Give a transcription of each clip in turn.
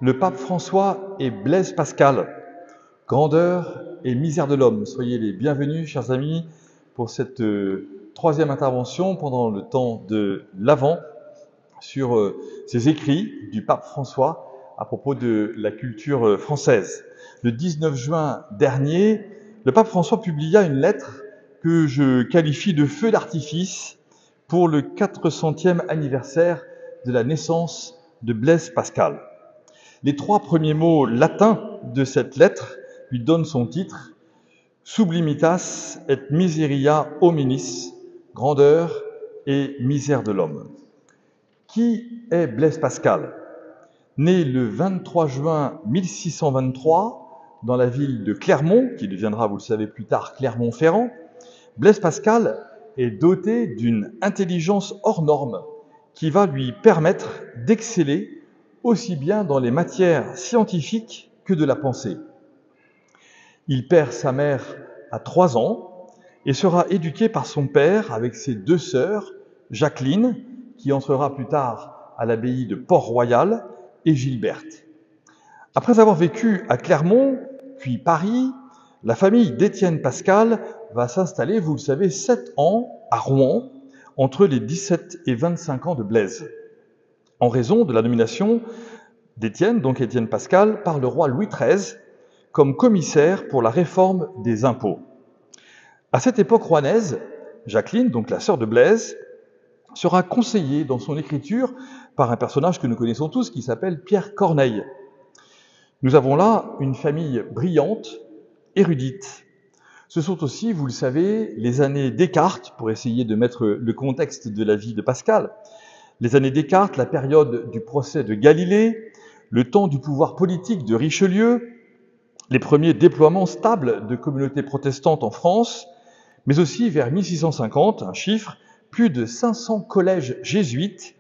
Le pape François et Blaise Pascal, grandeur et misère de l'homme. Soyez les bienvenus, chers amis, pour cette troisième intervention pendant le temps de l'Avent sur ces écrits du pape François à propos de la culture française. Le 19 juin dernier, le pape François publia une lettre que je qualifie de feu d'artifice pour le 400e anniversaire de la naissance de Blaise Pascal. Les trois premiers mots latins de cette lettre lui donnent son titre « Sublimitas et miseria hominis », grandeur et misère de l'homme. Qui est Blaise Pascal ? Né le 23 juin 1623 dans la ville de Clermont, qui deviendra, vous le savez plus tard, Clermont-Ferrand, Blaise Pascal est doté d'une intelligence hors norme qui va lui permettre d'exceller aussi bien dans les matières scientifiques que de la pensée. Il perd sa mère à 3 ans et sera éduqué par son père avec ses 2 sœurs, Jacqueline, qui entrera plus tard à l'abbaye de Port-Royal, et Gilberte. Après avoir vécu à Clermont, puis Paris, la famille d'Étienne Pascal va s'installer, vous le savez, 7 ans à Rouen, entre les 17 et 25 ans de Blaise, en raison de la nomination d'Étienne, donc Étienne Pascal, par le roi Louis XIII, comme commissaire pour la réforme des impôts. À cette époque rouennaise, Jacqueline, donc la sœur de Blaise, sera conseillée dans son écriture par un personnage que nous connaissons tous, qui s'appelle Pierre Corneille. Nous avons là une famille brillante, érudite. Ce sont aussi, vous le savez, les années Descartes, pour essayer de mettre le contexte de la vie de Pascal. Les années Descartes, la période du procès de Galilée, le temps du pouvoir politique de Richelieu, les premiers déploiements stables de communautés protestantes en France, mais aussi vers 1650, un chiffre, plus de 500 collèges jésuites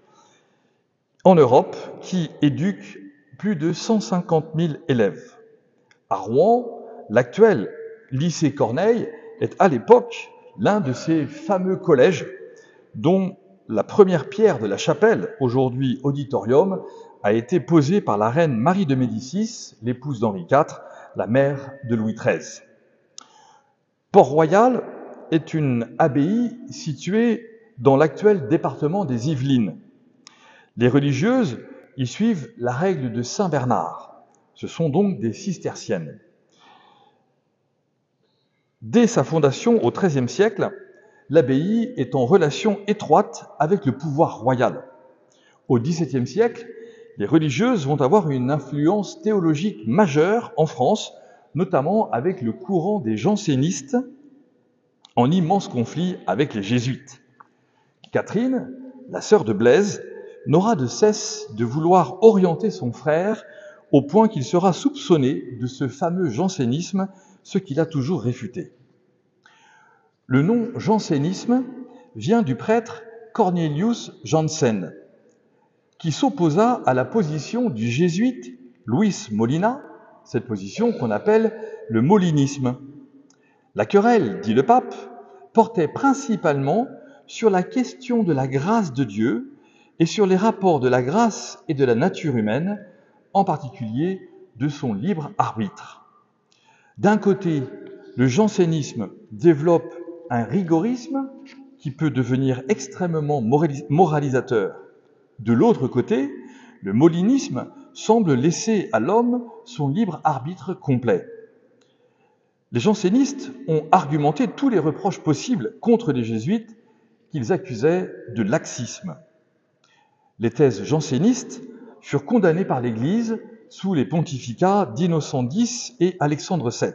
en Europe qui éduquent plus de 150 000 élèves. À Rouen, l'actuel lycée Corneille est à l'époque l'un de ces fameux collèges dont la première pierre de la chapelle, aujourd'hui auditorium, a été posée par la reine Marie de Médicis, l'épouse d'Henri IV, la mère de Louis XIII. Port-Royal est une abbaye située dans l'actuel département des Yvelines. Les religieuses y suivent la règle de Saint Bernard. Ce sont donc des cisterciennes. Dès sa fondation au XIIIe siècle, l'abbaye est en relation étroite avec le pouvoir royal. Au XVIIe siècle, les religieuses vont avoir une influence théologique majeure en France, notamment avec le courant des jansénistes, en immense conflit avec les jésuites. Catherine, la sœur de Blaise, n'aura de cesse de vouloir orienter son frère au point qu'il sera soupçonné de ce fameux jansénisme, ce qu'il a toujours réfuté. Le nom jansénisme vient du prêtre Cornelius Jansen, qui s'opposa à la position du jésuite Luis Molina, cette position qu'on appelle le molinisme. La querelle, dit le pape, portait principalement sur la question de la grâce de Dieu et sur les rapports de la grâce et de la nature humaine, en particulier de son libre arbitre. D'un côté, le jansénisme développe un rigorisme qui peut devenir extrêmement moralisateur. De l'autre côté, le molinisme semble laisser à l'homme son libre arbitre complet. Les jansénistes ont argumenté tous les reproches possibles contre les jésuites qu'ils accusaient de laxisme. Les thèses jansénistes furent condamnées par l'Église sous les pontificats d'Innocent X et Alexandre VII.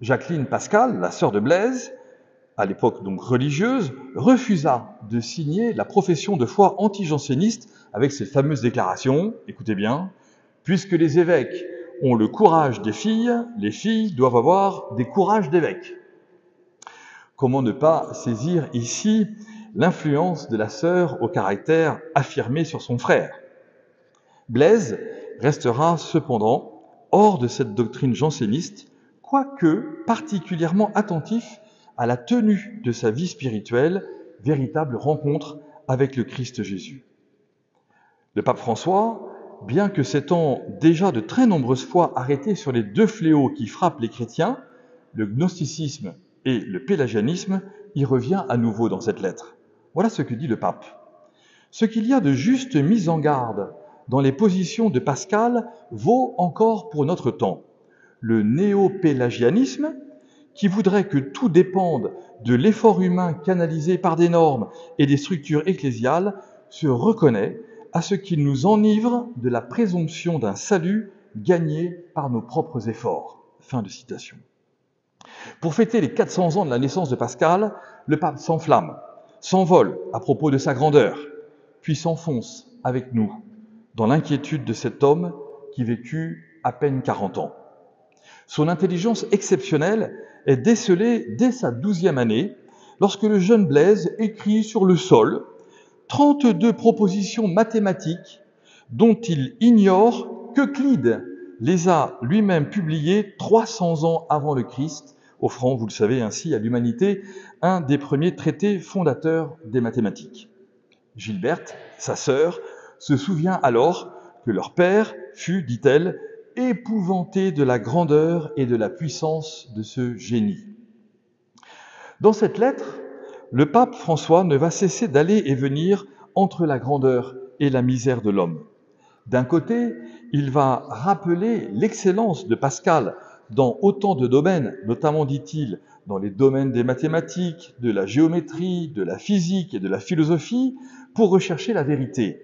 Jacqueline Pascal, la sœur de Blaise, à l'époque donc religieuse, refusa de signer la profession de foi anti-janséniste avec ces fameuses déclarations, écoutez bien, « Puisque les évêques ont le courage des filles, les filles doivent avoir des courages d'évêques. » Comment ne pas saisir ici l'influence de la sœur au caractère affirmé sur son frère ? Blaise restera cependant hors de cette doctrine janséniste, quoique particulièrement attentif à la tenue de sa vie spirituelle, véritable rencontre avec le Christ Jésus. Le pape François bien que s'étant déjà de très nombreuses fois arrêté sur les deux fléaux qui frappent les chrétiens, le gnosticisme et le pélagianisme, y revient à nouveau dans cette lettre. Voilà ce que dit le pape. Ce qu'il y a de juste mise en garde dans les positions de Pascal vaut encore pour notre temps. Le néo-pélagianisme, qui voudrait que tout dépende de l'effort humain canalisé par des normes et des structures ecclésiales, se reconnaît à ce qu'il nous enivre de la présomption d'un salut gagné par nos propres efforts. Fin de citation. Pour fêter les 400 ans de la naissance de Pascal, le pape s'enflamme, s'envole à propos de sa grandeur, puis s'enfonce avec nous dans l'inquiétude de cet homme qui vécut à peine 40 ans. Son intelligence exceptionnelle est décelée dès sa 12e année, lorsque le jeune Blaise écrit sur le sol 32 propositions mathématiques dont il ignore qu'Euclide les a lui-même publiées 300 ans avant le Christ, offrant, vous le savez, ainsi à l'humanité un des premiers traités fondateurs des mathématiques. Gilberte, sa sœur, se souvient alors que leur père fut, dit-elle, épouvanté de la grandeur et de la puissance de ce génie. Dans cette lettre, le pape François ne va cesser d'aller et venir entre la grandeur et la misère de l'homme. D'un côté, il va rappeler l'excellence de Pascal dans autant de domaines, notamment, dit-il, dans les domaines des mathématiques, de la géométrie, de la physique et de la philosophie, pour rechercher la vérité.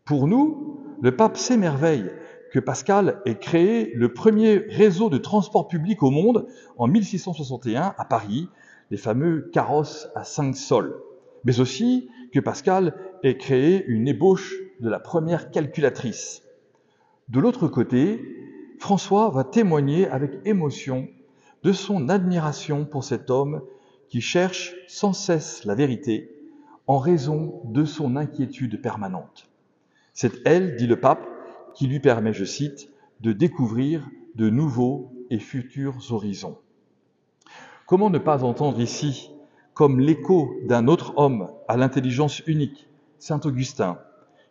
Pour nous, le pape s'émerveille que Pascal ait créé le premier réseau de transport public au monde en 1661 à Paris, les fameux carrosses à 5 sols, mais aussi que Pascal ait créé une ébauche de la première calculatrice. De l'autre côté, François va témoigner avec émotion de son admiration pour cet homme qui cherche sans cesse la vérité en raison de son inquiétude permanente. C'est elle, dit le pape, qui lui permet, je cite, de découvrir de nouveaux et futurs horizons. Comment ne pas entendre ici, comme l'écho d'un autre homme à l'intelligence unique, saint Augustin,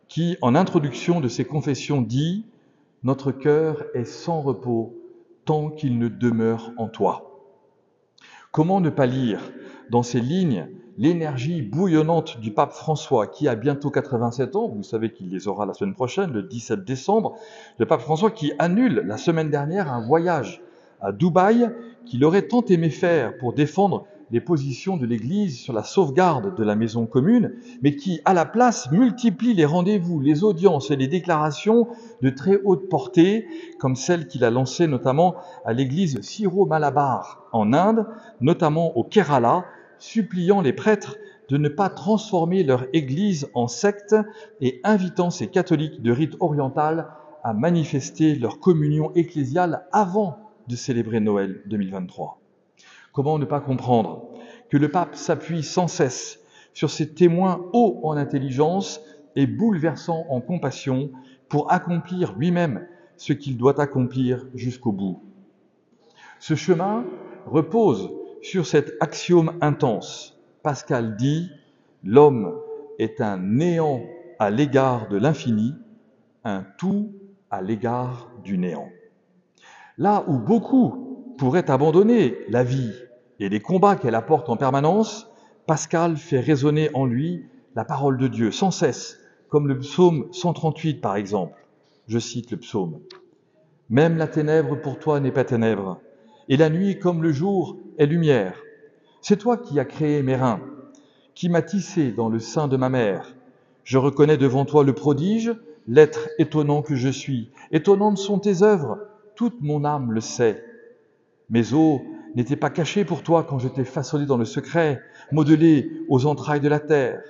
qui, en introduction de ses confessions, dit « Notre cœur est sans repos tant qu'il ne demeure en toi ». Comment ne pas lire dans ces lignes l'énergie bouillonnante du pape François, qui a bientôt 87 ans, vous savez qu'il les aura la semaine prochaine, le 17 décembre, le pape François qui annule la semaine dernière un voyage à Dubaï qu'il aurait tant aimé faire pour défendre les positions de l'Église sur la sauvegarde de la maison commune, mais qui, à la place, multiplie les rendez-vous, les audiences et les déclarations de très haute portée, comme celle qu'il a lancée notamment à l'église Syro-Malabar en Inde, notamment au Kerala, suppliant les prêtres de ne pas transformer leur église en secte et invitant ces catholiques de rite oriental à manifester leur communion ecclésiale avant de célébrer Noël 2023. Comment ne pas comprendre que le pape s'appuie sans cesse sur ces témoins hauts en intelligence et bouleversants en compassion pour accomplir lui-même ce qu'il doit accomplir jusqu'au bout. Ce chemin repose sur cet axiome intense. Pascal dit « L'homme est un néant à l'égard de l'infini, un tout à l'égard du néant ». Là où beaucoup pourraient abandonner la vie et les combats qu'elle apporte en permanence, Pascal fait résonner en lui la parole de Dieu sans cesse, comme le psaume 138 par exemple. Je cite le psaume. « Même la ténèbre pour toi n'est pas ténèbre, et la nuit comme le jour est lumière. C'est toi qui as créé mes reins, qui m'as tissé dans le sein de ma mère. Je reconnais devant toi le prodige, l'être étonnant que je suis. Étonnantes sont tes œuvres, toute mon âme le sait. Mes os n'étaient pas cachés pour toi quand je t'ai façonné dans le secret, modelé aux entrailles de la terre.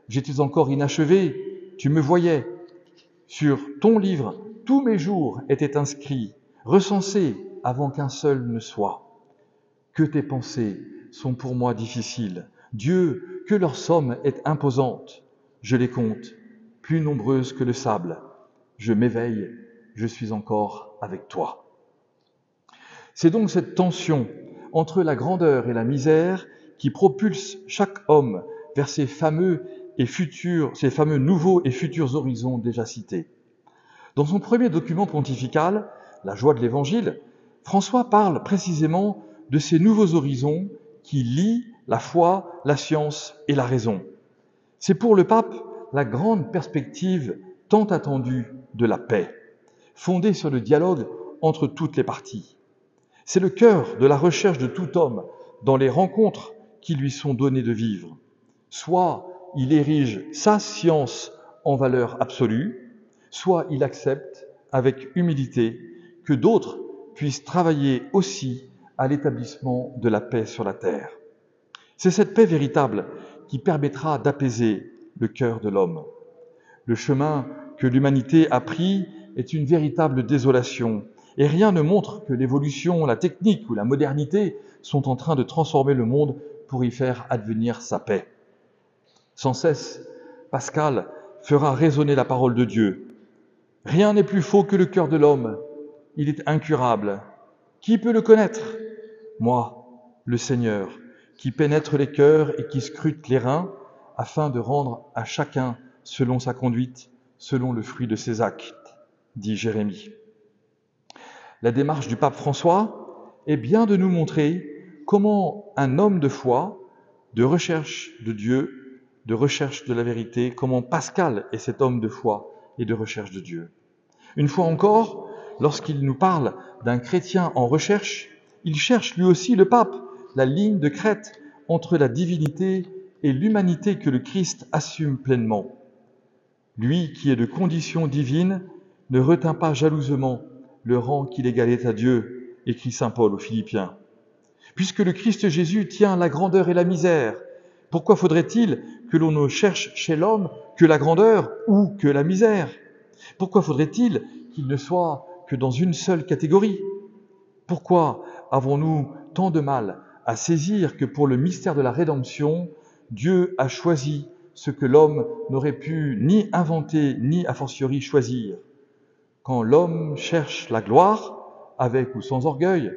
J'étais encore inachevé, tu me voyais. Sur ton livre, tous mes jours étaient inscrits, recensés avant qu'un seul ne soit. Que tes pensées sont pour moi difficiles. Dieu, que leur somme est imposante. Je les compte, plus nombreuses que le sable. Je m'éveille, je suis encore avec toi. C'est donc cette tension entre la grandeur et la misère qui propulse chaque homme vers ces fameux nouveaux et futurs horizons déjà cités. Dans son premier document pontifical, La joie de l'Évangile, François parle précisément de ces nouveaux horizons qui lient la foi, la science et la raison. C'est pour le pape la grande perspective tant attendue de la paix, fondée sur le dialogue entre toutes les parties. C'est le cœur de la recherche de tout homme dans les rencontres qui lui sont données de vivre. Soit il érige sa science en valeur absolue, soit il accepte avec humilité que d'autres puissent travailler aussi à l'établissement de la paix sur la terre. C'est cette paix véritable qui permettra d'apaiser le cœur de l'homme. Le chemin que l'humanité a pris est une véritable désolation, et rien ne montre que l'évolution, la technique ou la modernité sont en train de transformer le monde pour y faire advenir sa paix. Sans cesse, Pascal fera résonner la parole de Dieu. Rien n'est plus faux que le cœur de l'homme. Il est incurable. Qui peut le connaître ? Moi, le Seigneur, qui pénètre les cœurs et qui scrute les reins, afin de rendre à chacun selon sa conduite, selon le fruit de ses actes, dit Jérémie. La démarche du pape François est bien de nous montrer comment un homme de foi, de recherche de Dieu, de recherche de la vérité, comment Pascal est cet homme de foi et de recherche de Dieu. Une fois encore, lorsqu'il nous parle d'un chrétien en recherche, il cherche lui aussi, le pape, la ligne de crête entre la divinité et l'humanité que le Christ assume pleinement. Lui qui est de condition divine ne retint pas jalousement le rang qu'il égalait à Dieu, écrit saint Paul aux Philippiens. Puisque le Christ Jésus tient la grandeur et la misère, pourquoi faudrait-il que l'on ne cherche chez l'homme que la grandeur ou que la misère ? Pourquoi faudrait-il qu'il ne soit que dans une seule catégorie ? Pourquoi avons-nous tant de mal à saisir que pour le mystère de la rédemption, Dieu a choisi ce que l'homme n'aurait pu ni inventer ni a fortiori choisir ? Quand l'homme cherche la gloire, avec ou sans orgueil,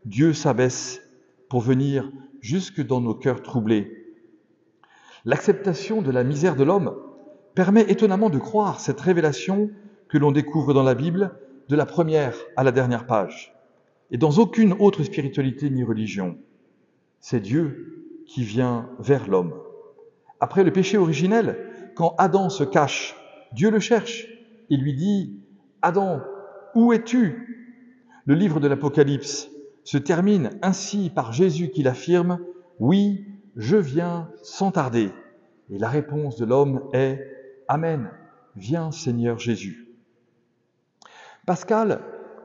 Dieu s'abaisse pour venir jusque dans nos cœurs troublés. L'acceptation de la misère de l'homme permet étonnamment de croire cette révélation que l'on découvre dans la Bible, de la première à la dernière page, et dans aucune autre spiritualité ni religion. C'est Dieu qui vient vers l'homme. Après le péché originel, quand Adam se cache, Dieu le cherche et lui dit « Adam, où es-tu » Le livre de l'Apocalypse se termine ainsi par Jésus qui l'affirme « Oui, je viens sans tarder ». Et la réponse de l'homme est « Amen, viens Seigneur Jésus ». Pascal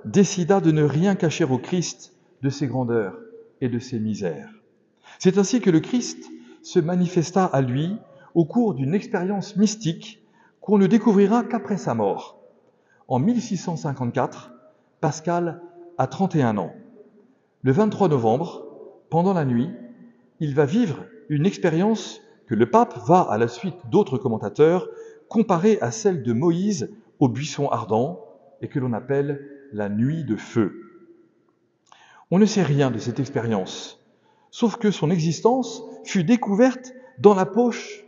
décida de ne rien cacher au Christ de ses grandeurs et de ses misères. C'est ainsi que le Christ se manifesta à lui au cours d'une expérience mystique qu'on ne découvrira qu'après sa mort. En 1654, Pascal a 31 ans. Le 23 novembre, pendant la nuit, il va vivre une expérience que le pape va, à la suite d'autres commentateurs, comparer à celle de Moïse au buisson ardent et que l'on appelle la nuit de feu. On ne sait rien de cette expérience, sauf que son existence fut découverte dans la poche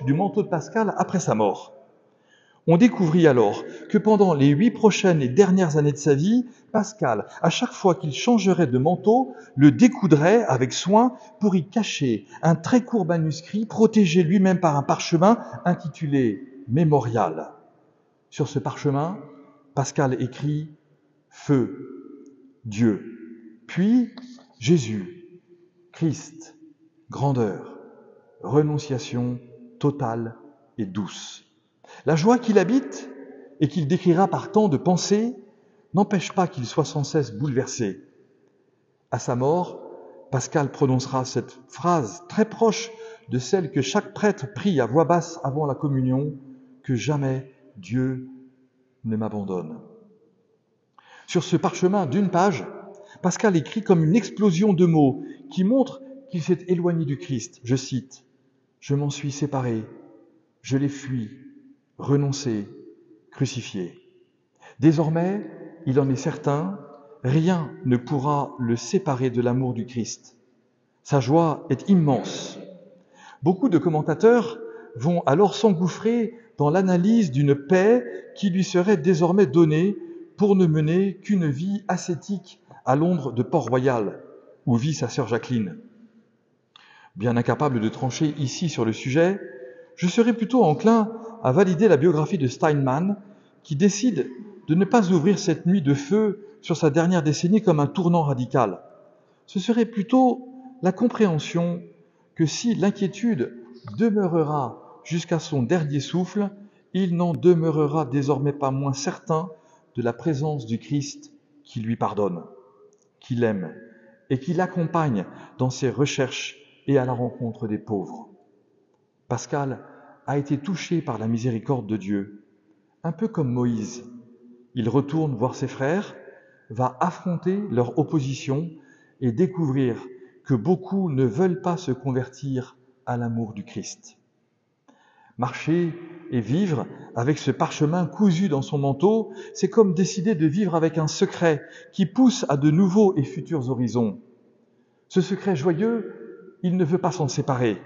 du manteau de Pascal après sa mort. On découvrit alors que pendant les 8 prochaines et dernières années de sa vie, Pascal, à chaque fois qu'il changerait de manteau, le découdrait avec soin pour y cacher un très court manuscrit protégé lui-même par un parchemin intitulé « Mémorial ». Sur ce parchemin, Pascal écrit « Feu, Dieu », puis « Jésus, Christ, grandeur, renonciation totale et douce ». La joie qu'il habite et qu'il décrira par tant de pensées n'empêche pas qu'il soit sans cesse bouleversé. À sa mort, Pascal prononcera cette phrase très proche de celle que chaque prêtre prie à voix basse avant la communion, que jamais Dieu ne m'abandonne. Sur ce parchemin d'une page, Pascal écrit comme une explosion de mots qui montrent qu'il s'est éloigné du Christ. Je cite, « Je m'en suis séparé, je l'ai fui, renoncé, crucifié. Désormais, il en est certain, rien ne pourra le séparer de l'amour du Christ. Sa joie est immense. » Beaucoup de commentateurs vont alors s'engouffrer dans l'analyse d'une paix qui lui serait désormais donnée pour ne mener qu'une vie ascétique à Londres de Port-Royal, où vit sa sœur Jacqueline. Bien incapable de trancher ici sur le sujet, je serais plutôt enclin à valider la biographie de Steinman, qui décide de ne pas ouvrir cette nuit de feu sur sa dernière décennie comme un tournant radical. Ce serait plutôt la compréhension que si l'inquiétude demeurera jusqu'à son dernier souffle, il n'en demeurera désormais pas moins certain de la présence du Christ qui lui pardonne, qui l'aime et qui l'accompagne dans ses recherches et à la rencontre des pauvres. Pascal a été touché par la miséricorde de Dieu, un peu comme Moïse. Il retourne voir ses frères, va affronter leur opposition et découvrir que beaucoup ne veulent pas se convertir à l'amour du Christ. Marcher et vivre avec ce parchemin cousu dans son manteau, c'est comme décider de vivre avec un secret qui pousse à de nouveaux et futurs horizons. Ce secret joyeux, il ne veut pas s'en séparer.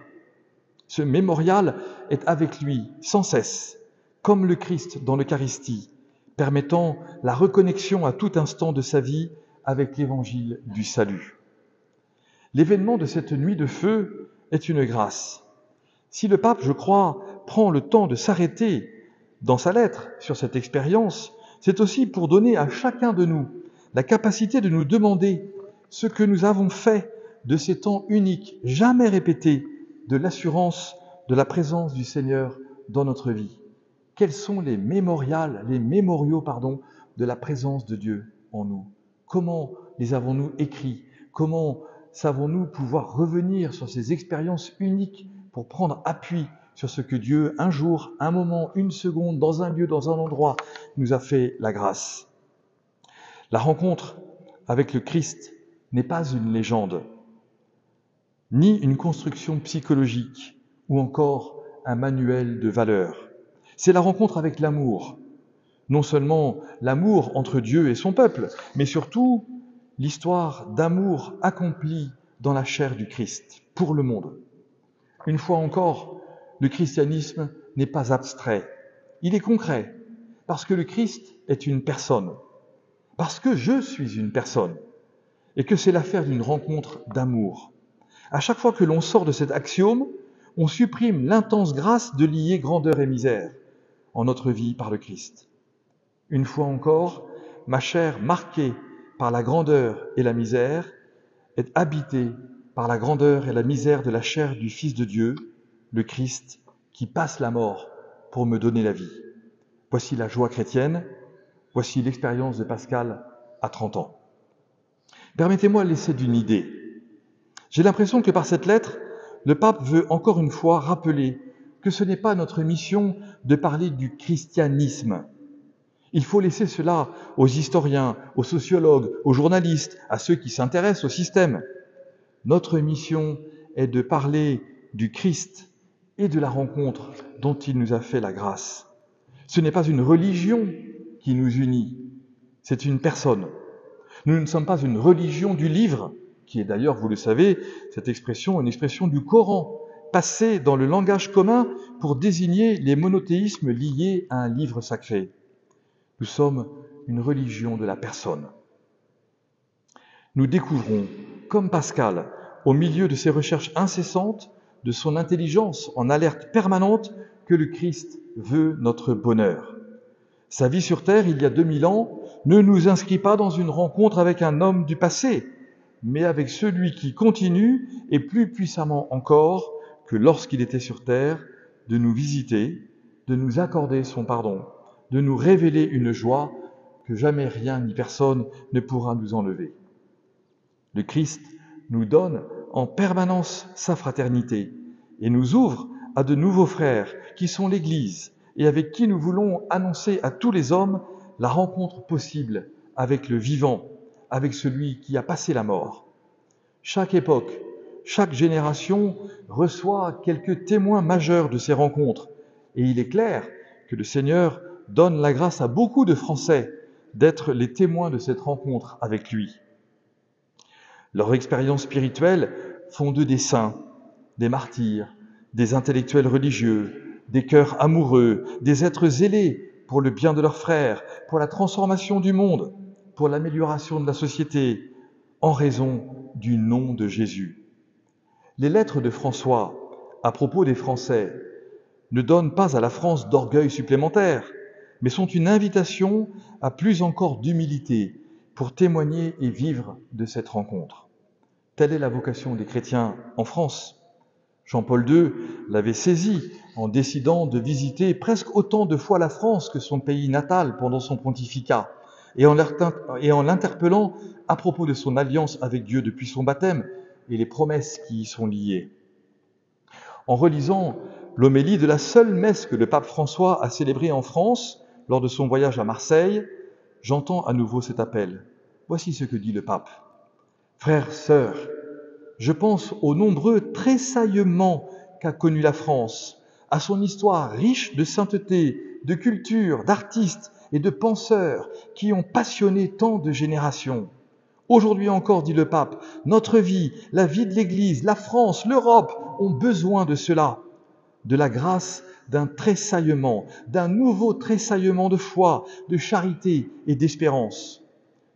Ce mémorial est avec lui sans cesse, comme le Christ dans l'Eucharistie, permettant la reconnexion à tout instant de sa vie avec l'évangile du salut. L'événement de cette nuit de feu est une grâce. Si le pape, je crois, prend le temps de s'arrêter dans sa lettre sur cette expérience, c'est aussi pour donner à chacun de nous la capacité de nous demander ce que nous avons fait de ces temps uniques, jamais répétés, de l'assurance de la présence du Seigneur dans notre vie. Quels sont les mémoriaux de la présence de Dieu en nous? Comment les avons-nous écrits? Comment savons-nous pouvoir revenir sur ces expériences uniques pour prendre appui sur ce que Dieu, un jour, un moment, une seconde, dans un lieu, dans un endroit, nous a fait la grâce? La rencontre avec le Christ n'est pas une légende, ni une construction psychologique, ou encore un manuel de valeurs. C'est la rencontre avec l'amour. Non seulement l'amour entre Dieu et son peuple, mais surtout l'histoire d'amour accomplie dans la chair du Christ, pour le monde. Une fois encore, le christianisme n'est pas abstrait, il est concret, parce que le Christ est une personne, parce que je suis une personne, et que c'est l'affaire d'une rencontre d'amour. À chaque fois que l'on sort de cet axiome, on supprime l'intense grâce de lier grandeur et misère en notre vie par le Christ. Une fois encore, ma chair marquée par la grandeur et la misère est habitée par la grandeur et la misère de la chair du Fils de Dieu, le Christ, qui passe la mort pour me donner la vie. Voici la joie chrétienne, voici l'expérience de Pascal à 30 ans. Permettez-moi l'essai d'une idée. J'ai l'impression que par cette lettre, le pape veut encore une fois rappeler que ce n'est pas notre mission de parler du christianisme. Il faut laisser cela aux historiens, aux sociologues, aux journalistes, à ceux qui s'intéressent au système. Notre mission est de parler du Christ et de la rencontre dont il nous a fait la grâce. Ce n'est pas une religion qui nous unit, c'est une personne. Nous ne sommes pas une religion du livre, qui est d'ailleurs, vous le savez, cette expression, une expression du Coran, passée dans le langage commun pour désigner les monothéismes liés à un livre sacré. Nous sommes une religion de la personne. Nous découvrons, comme Pascal, au milieu de ses recherches incessantes, de son intelligence en alerte permanente, que le Christ veut notre bonheur. Sa vie sur terre, il y a 2000 ans, ne nous inscrit pas dans une rencontre avec un homme du passé, mais avec celui qui continue, et plus puissamment encore que lorsqu'il était sur terre, de nous visiter, de nous accorder son pardon, de nous révéler une joie que jamais rien ni personne ne pourra nous enlever. Le Christ nous donne en permanence sa fraternité et nous ouvre à de nouveaux frères qui sont l'Église et avec qui nous voulons annoncer à tous les hommes la rencontre possible avec le vivant, avec celui qui a passé la mort. Chaque époque, chaque génération reçoit quelques témoins majeurs de ces rencontres et il est clair que le Seigneur donne la grâce à beaucoup de Français d'être les témoins de cette rencontre avec lui. Leurs expériences spirituelles font d'eux des saints, des martyrs, des intellectuels religieux, des cœurs amoureux, des êtres zélés pour le bien de leurs frères, pour la transformation du monde, pour l'amélioration de la société, en raison du nom de Jésus. Les lettres de François à propos des Français ne donnent pas à la France d'orgueil supplémentaire, mais sont une invitation à plus encore d'humilité pour témoigner et vivre de cette rencontre. Telle est la vocation des chrétiens en France. Jean-Paul II l'avait saisi en décidant de visiter presque autant de fois la France que son pays natal pendant son pontificat, et en l'interpellant à propos de son alliance avec Dieu depuis son baptême et les promesses qui y sont liées. En relisant l'homélie de la seule messe que le pape François a célébrée en France lors de son voyage à Marseille, j'entends à nouveau cet appel. Voici ce que dit le pape. Frères, sœurs, je pense aux nombreux tressaillements qu'a connus la France, à son histoire riche de sainteté, de culture, d'artistes et de penseurs qui ont passionné tant de générations. Aujourd'hui encore, dit le pape, notre vie, la vie de l'Église, la France, l'Europe ont besoin de cela, de la grâce d'un tressaillement, d'un nouveau tressaillement de foi, de charité et d'espérance.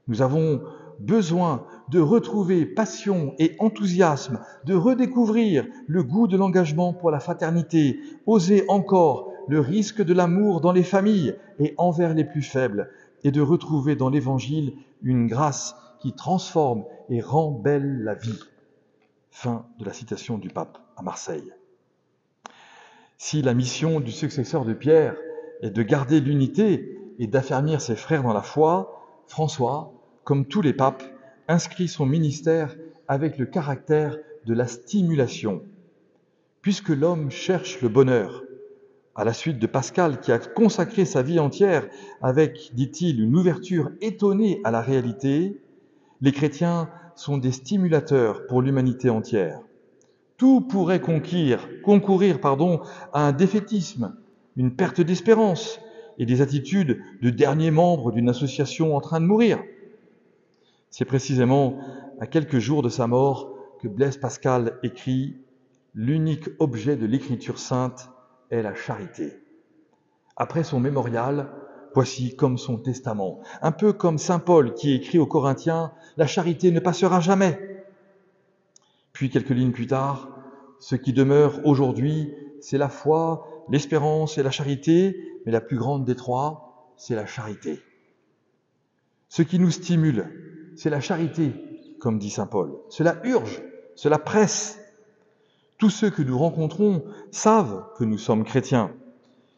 Nous avons besoin de retrouver passion et enthousiasme, de redécouvrir le goût de l'engagement pour la fraternité, oser encore le risque de l'amour dans les familles et envers les plus faibles, et de retrouver dans l'Évangile une grâce qui transforme et rend belle la vie. Fin de la citation du pape à Marseille. Si la mission du successeur de Pierre est de garder l'unité et d'affermir ses frères dans la foi, François, comme tous les papes, inscrit son ministère avec le caractère de la stimulation. Puisque l'homme cherche le bonheur, à la suite de Pascal qui a consacré sa vie entière avec, dit-il, une ouverture étonnée à la réalité, les chrétiens sont des stimulateurs pour l'humanité entière. Tout pourrait concourir à un défaitisme, une perte d'espérance et des attitudes de dernier membre d'une association en train de mourir. C'est précisément à quelques jours de sa mort que Blaise Pascal écrit « L'unique objet de l'écriture sainte est la charité ». Après son mémorial, voici comme son testament, un peu comme saint Paul qui écrit aux Corinthiens « La charité ne passera jamais ». Puis quelques lignes plus tard, ce qui demeure aujourd'hui, c'est la foi, l'espérance et la charité, mais la plus grande des trois, c'est la charité. Ce qui nous stimule, c'est la charité, comme dit saint Paul. Cela urge, cela presse. Tous ceux que nous rencontrons savent que nous sommes chrétiens.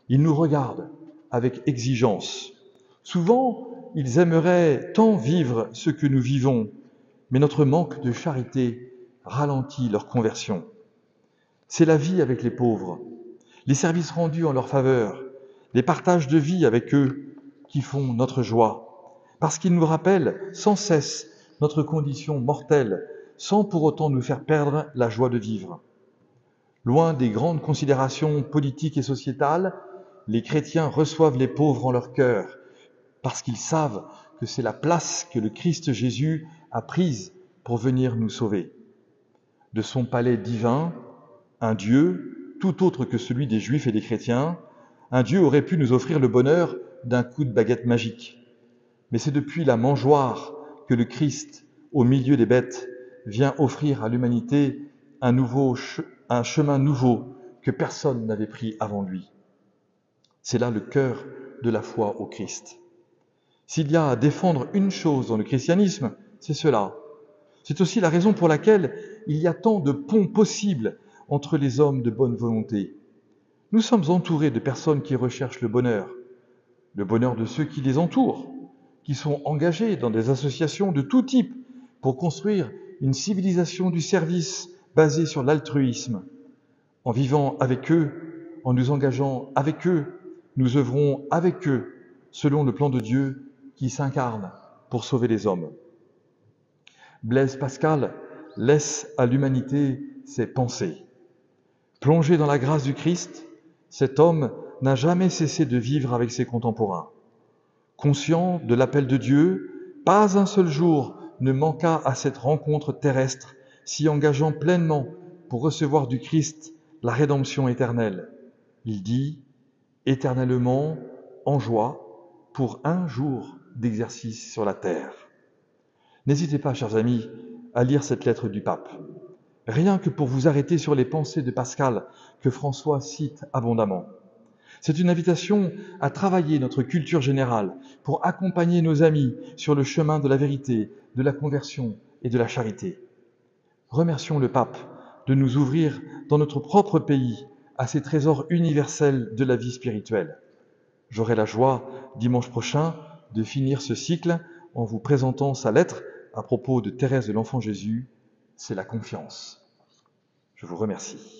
Ils nous regardent avec exigence. Souvent, ils aimeraient tant vivre ce que nous vivons, mais notre manque de charité ralentit leur conversion. C'est la vie avec les pauvres, les services rendus en leur faveur, les partages de vie avec eux qui font notre joie, parce qu'ils nous rappellent sans cesse notre condition mortelle, sans pour autant nous faire perdre la joie de vivre. Loin des grandes considérations politiques et sociétales, les chrétiens reçoivent les pauvres en leur cœur, parce qu'ils savent que c'est la place que le Christ Jésus a prise pour venir nous sauver. De son palais divin, un Dieu, tout autre que celui des Juifs et des chrétiens, un Dieu aurait pu nous offrir le bonheur d'un coup de baguette magique. Mais c'est depuis la mangeoire que le Christ, au milieu des bêtes, vient offrir à l'humanité un chemin nouveau que personne n'avait pris avant lui. C'est là le cœur de la foi au Christ. S'il y a à défendre une chose dans le christianisme, c'est cela. C'est aussi la raison pour laquelle il y a tant de ponts possibles entre les hommes de bonne volonté. Nous sommes entourés de personnes qui recherchent le bonheur de ceux qui les entourent, qui sont engagés dans des associations de tout type pour construire une civilisation du service basée sur l'altruisme. En vivant avec eux, en nous engageant avec eux, nous œuvrons avec eux selon le plan de Dieu qui s'incarne pour sauver les hommes. Blaise Pascal laisse à l'humanité ses pensées. Plongé dans la grâce du Christ, cet homme n'a jamais cessé de vivre avec ses contemporains. Conscient de l'appel de Dieu, pas un seul jour ne manqua à cette rencontre terrestre, s'y engageant pleinement pour recevoir du Christ la rédemption éternelle. Il dit « éternellement en joie pour un jour d'exercice sur la terre ». N'hésitez pas, chers amis, à lire cette lettre du pape. Rien que pour vous arrêter sur les pensées de Pascal que François cite abondamment. C'est une invitation à travailler notre culture générale pour accompagner nos amis sur le chemin de la vérité, de la conversion et de la charité. Remercions le pape de nous ouvrir dans notre propre pays à ces trésors universels de la vie spirituelle. J'aurai la joie, dimanche prochain, de finir ce cycle en vous présentant sa lettre à propos de Thérèse de l'Enfant Jésus, c'est la confiance. Je vous remercie.